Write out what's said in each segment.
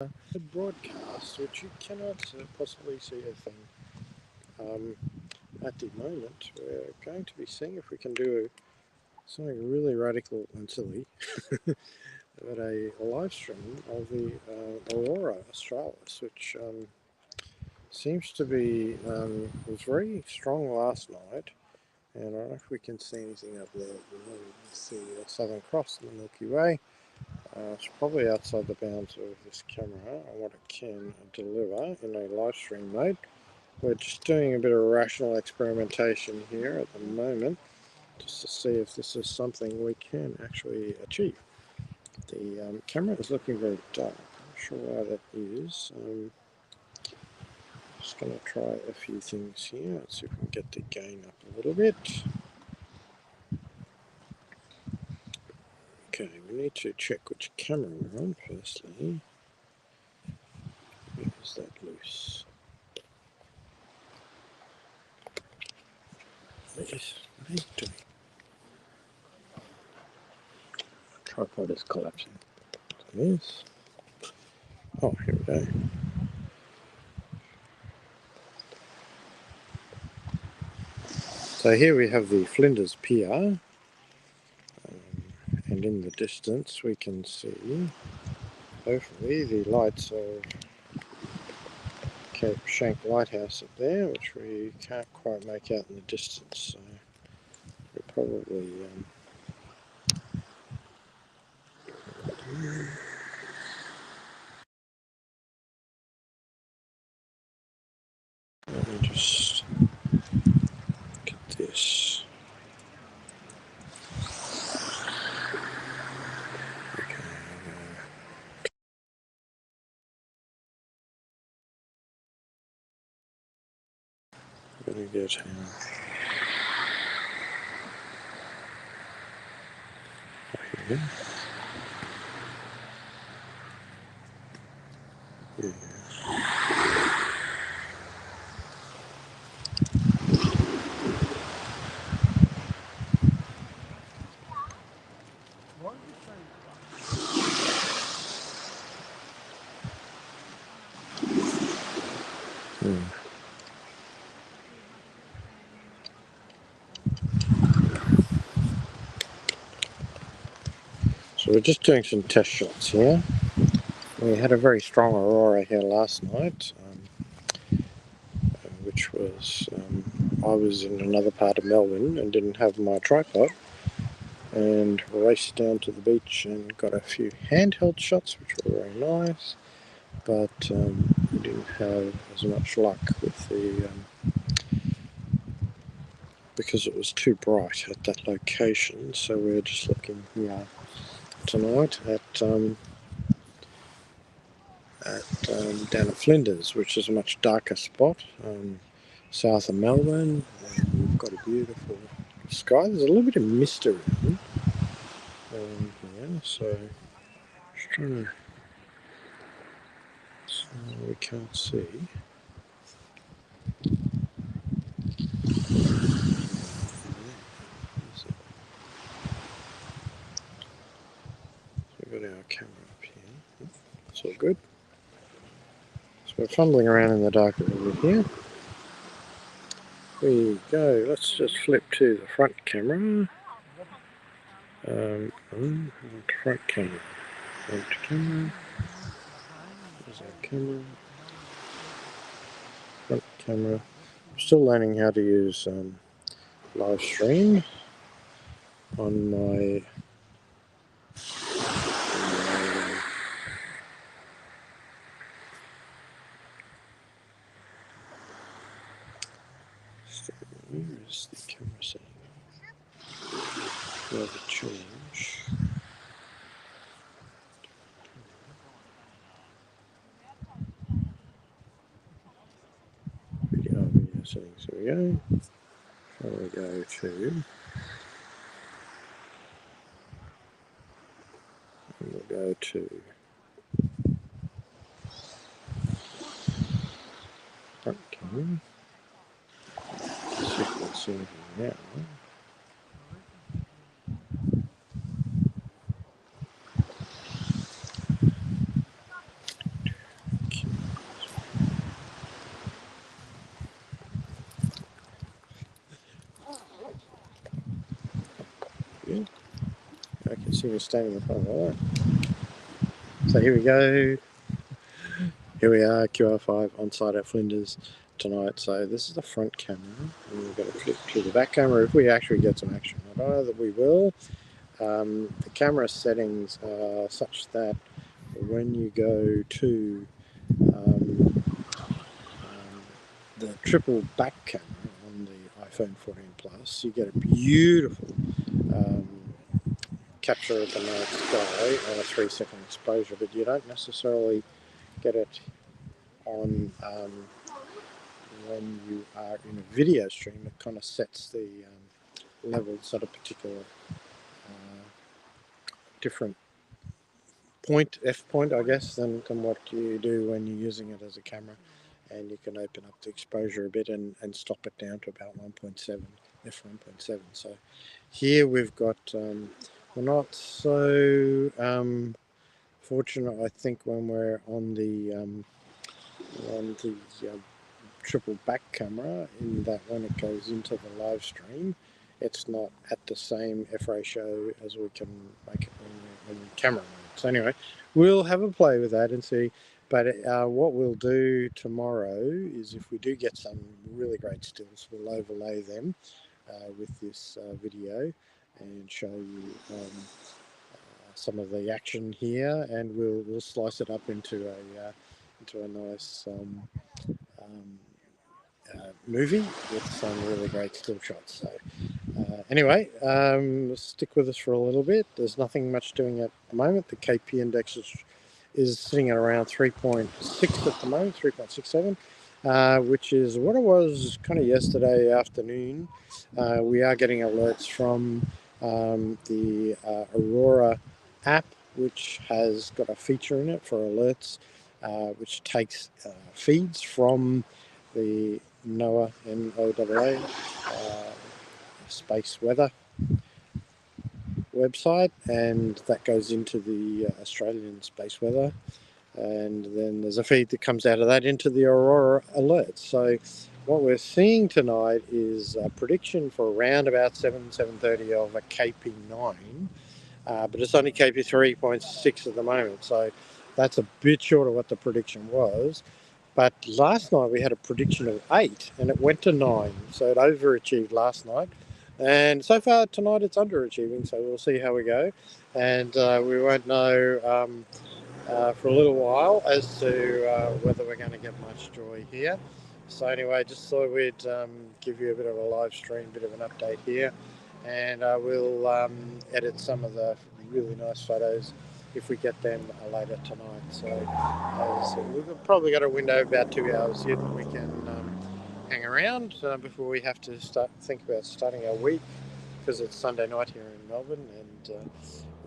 a broadcast which you cannot possibly see a thing. At the moment, we're going to be seeing if we can do something really radical and silly, but a live stream of the Aurora Australis, which seems to be was very strong last night. And I don't know if we can see anything up there. We can see the Southern Cross and the Milky Way. It's probably outside the bounds of this camera and what it can deliver in a live stream mode. We're just doing a bit of rational experimentation here at the moment, just to see if this is something we can actually achieve. The camera is looking very dark. I'm not sure why that is. Just going to try a few things here. Let's see if we can get the gain up a little bit. Okay, we need to check which camera we're on firstly. Is that loose? What are you doing? Tripod is collapsing. It is. Oh, here we go. So here we have the Flinders Pier, and in the distance we can see, hopefully, the lights of Cape Schanck Lighthouse up there, which we can't quite make out in the distance. So we're probably let me just get this. I'm gonna get here we go. Yeah. So we're just doing some test shots here. We had a very strong aurora here last night, which was, I was in another part of Melbourne and didn't have my tripod, and raced down to the beach and got a few handheld shots, which were very nice, but we didn't have as much luck with the, because it was too bright at that location. So we're just looking here tonight at down at Flinders, which is a much darker spot, south of Melbourne, and we've got a beautiful sky. There's a little bit of mist around here, so just trying to, so we can't see. So we've got our camera up here. It's all good. So we're fumbling around in the dark over here. We go. Let's just flip to the front camera. Front camera. Front camera. There's our camera. Front camera. I'm still learning how to use live stream on my where is the camera setting? Where the change? Video settings. Here we go. So we go to. And we'll go to front camera. Let's see if we can see anything now. see me standing in front of all that. So here we go. Here we are, QR5 on site at Flinders tonight. So this is the front camera, and we're going to flip to the back camera if we actually get some action. I don't know that we will. The camera settings are such that when you go to the triple back camera on the iPhone 14 Plus, you get a beautiful capture of the night sky on a 3-second exposure, but you don't necessarily get it on when you are in a video stream. It kind of sets the levels at a particular different f point, I guess, than what you do when you're using it as a camera. And you can open up the exposure a bit and stop it down to about 1.7, f1.7. So here we've got, we're not so fortunate, I think, when we're on the triple back camera, in that when it goes into the live stream, it's not at the same f ratio as we can make it when we're in camera mode. So anyway, we'll have a play with that and see. But what we'll do tomorrow is, if we do get some really great stills, we'll overlay them with this video and show you some of the action here, and we'll slice it up into a nice movie with some really great still shots. So anyway, stick with us for a little bit. There's nothing much doing at the moment. The KP index is sitting at around 3.6 at the moment, 3.67, which is what it was kind of yesterday afternoon. We are getting alerts from the Aurora app, which has got a feature in it for alerts, which takes feeds from the NOAA, NOAA, space weather website, and that goes into the Australian space weather, and then there's a feed that comes out of that into the Aurora alerts. So what we're seeing tonight is a prediction for around about 7:30 of a KP9, but it's only KP 3.6 at the moment, so that's a bit short of what the prediction was. But last night we had a prediction of 8 and it went to 9, so it overachieved last night. And so far tonight it's underachieving, so we'll see how we go. And we won't know for a little while as to whether we're going to get much joy here. So anyway, just thought we'd give you a bit of a live stream, bit of an update here. And we'll edit some of the really nice photos if we get them later tonight. So we've probably got a window of about 2 hours here that we can hang around before we have to think about starting our week, because it's Sunday night here in Melbourne, and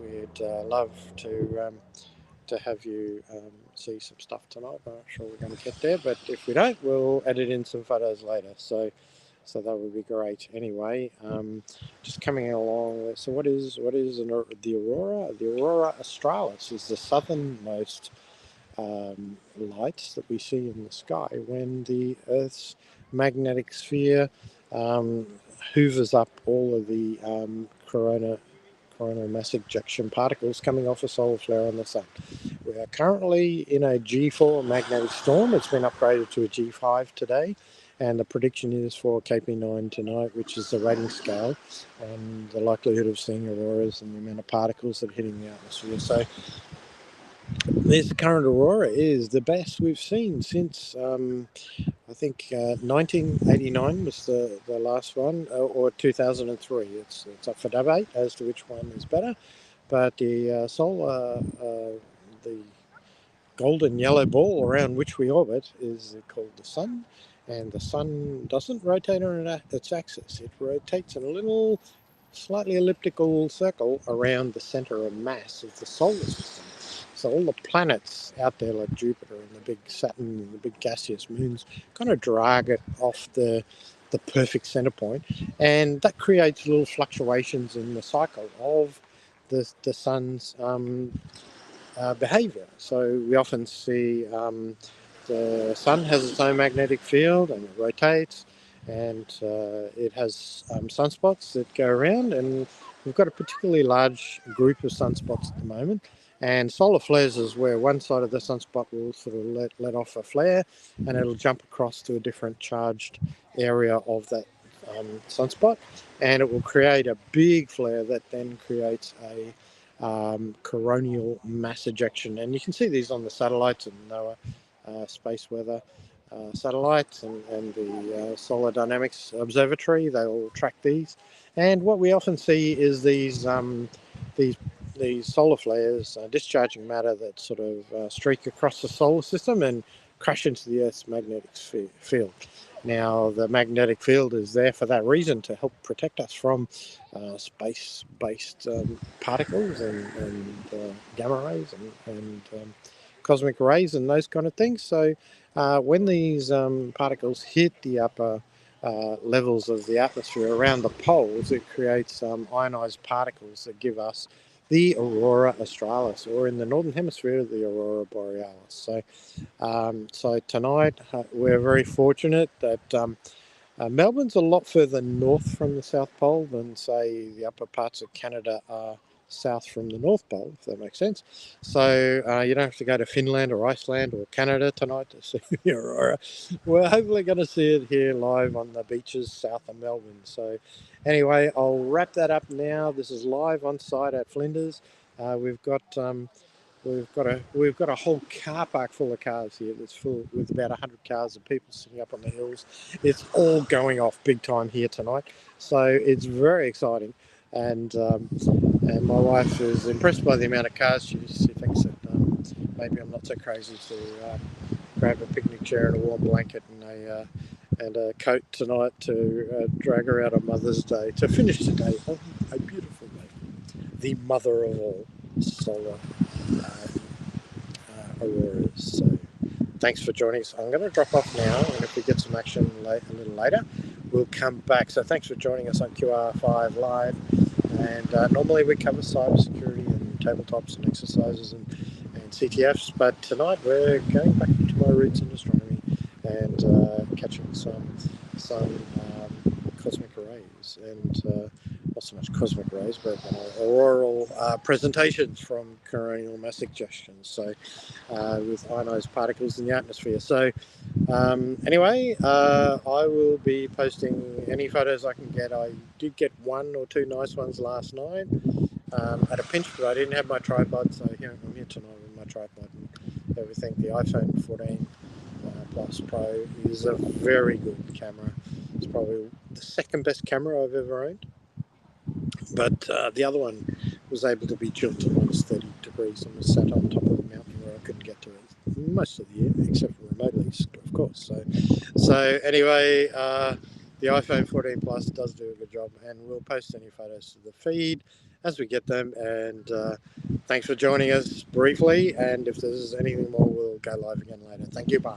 we'd love to have you see some stuff tonight. I'm not sure we're going to get there, but if we don't, we'll edit in some photos later. So that would be great. Anyway, just coming along. So what is the Aurora? The Aurora Australis is the southernmost lights that we see in the sky when the Earth's magnetic sphere hoovers up all of the coronal mass ejection particles coming off a solar flare on the sun. We are currently in a G4 magnetic storm. It's been upgraded to a G5 today, and the prediction is for KP9 tonight, which is the rating scale and the likelihood of seeing auroras and the amount of particles that are hitting the atmosphere. So this current aurora is the best we've seen since I think 1989 was the last one, or 2003. It's up for debate as to which one is better, but the solar, the golden yellow ball around which we orbit is called the sun, and the sun doesn't rotate on its axis. It rotates in a little slightly elliptical circle around the center of mass of the solar system. So all the planets out there, like Jupiter and the big Saturn and the big gaseous moons, kind of drag it off the perfect center point, and that creates little fluctuations in the cycle of the sun's behavior. So we often see the sun has its own magnetic field and it rotates, and it has sunspots that go around, and we've got a particularly large group of sunspots at the moment, and solar flares is where one side of the sunspot will sort of let off a flare, and it'll jump across to a different charged area of that sunspot, and it will create a big flare that then creates a coronal mass ejection. And you can see these on the satellites and NOAA space weather satellites and the Solar Dynamics Observatory. They all track these, and what we often see is these these solar flares discharging matter that sort of streak across the solar system and crash into the Earth's magnetic field. Now, the magnetic field is there for that reason, to help protect us from space-based particles and gamma rays and cosmic rays and those kind of things. So when these particles hit the upper levels of the atmosphere around the poles, it creates ionized particles that give us the aurora australis, or in the northern hemisphere, the aurora borealis. So tonight we're very fortunate that Melbourne's a lot further north from the South Pole than, say, the upper parts of Canada are south from the North Pole, if that makes sense. So you don't have to go to Finland or Iceland or Canada tonight to see the aurora. We're hopefully going to see it here live on the beaches south of Melbourne. So anyway, I'll wrap that up now. This is live on site at Flinders. We've got a whole car park full of cars here that's full with about 100 cars and people sitting up on the hills. It's all going off big time here tonight, so it's very exciting. And my wife is impressed by the amount of cars. She thinks that maybe I'm not so crazy to grab a picnic chair and a warm blanket and a coat tonight to drag her out on Mother's Day to finish the day on a beautiful day, the mother of all solar auroras. So thanks for joining us. I'm going to drop off now, and if we get some action a little later, we'll come back. So thanks for joining us on QR5 Live. And normally we cover cybersecurity and tabletops and exercises and CTFs, but tonight we're going back to my roots in astronomy and catching some cosmic rays, and not so much cosmic rays, but auroral presentations from coronal mass ejections. So with ionized particles in the atmosphere. So anyway, I will be posting any photos I can get. I did get one or two nice ones last night at a pinch, but I didn't have my tripod, so here I'm here tonight with my tripod and everything. The iPhone 14 Plus Pro is a very good camera. It's probably the second best camera I've ever owned. But the other one was able to be chilled to minus 30 degrees and was sat on top of a mountain where I couldn't get to it most of the year, except for remotely, of course. So anyway, the iPhone 14 Plus does do a good job, and we'll post any photos to the feed as we get them. And thanks for joining us briefly. And if there's anything more, we'll go live again later. Thank you. Bye.